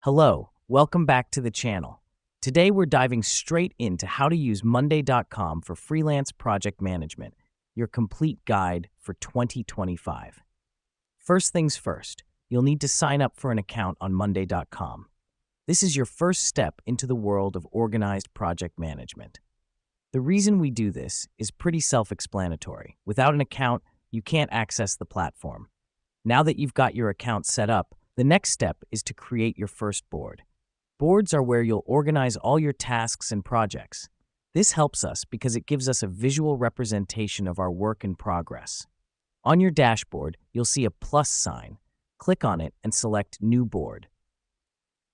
Hello, welcome back to the channel. Today we're diving straight into how to use Monday.com for freelance project management, your complete guide for 2025. First things first, you'll need to sign up for an account on Monday.com. This is your first step into the world of organized project management. The reason we do this is pretty self-explanatory. Without an account, you can't access the platform. Now that you've got your account set up, the next step is to create your first board. Boards are where you'll organize all your tasks and projects. This helps us because it gives us a visual representation of our work in progress. On your dashboard, you'll see a plus sign. Click on it and select New Board.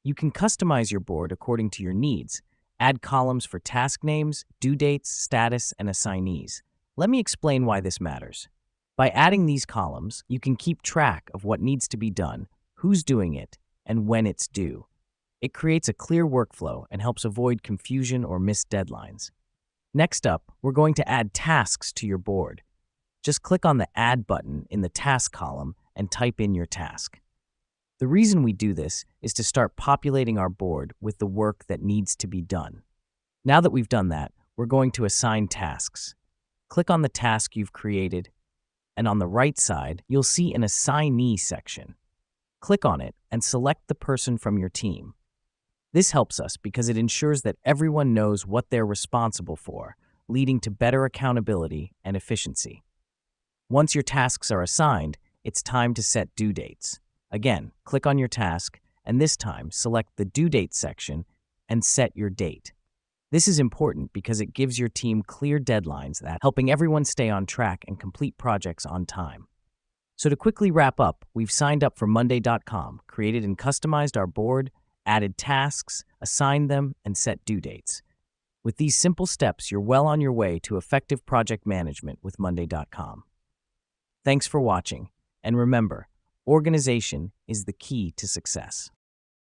You can customize your board according to your needs. Add columns for task names, due dates, status, and assignees. Let me explain why this matters. By adding these columns, you can keep track of what needs to be done, who's doing it, and when it's due. It creates a clear workflow and helps avoid confusion or missed deadlines. Next up, we're going to add tasks to your board. Just click on the Add button in the Task column and type in your task. The reason we do this is to start populating our board with the work that needs to be done. Now that we've done that, we're going to assign tasks. Click on the task you've created, and on the right side, you'll see an Assignee section. Click on it and select the person from your team. This helps us because it ensures that everyone knows what they're responsible for, leading to better accountability and efficiency. Once your tasks are assigned, it's time to set due dates. Again, click on your task, and this time select the Due Date section and set your date. This is important because it gives your team clear deadlines helping everyone stay on track and complete projects on time. So to quickly wrap up, we've signed up for Monday.com, created and customized our board, added tasks, assigned them, and set due dates. With these simple steps, you're well on your way to effective project management with Monday.com. Thanks for watching, and remember, organization is the key to success.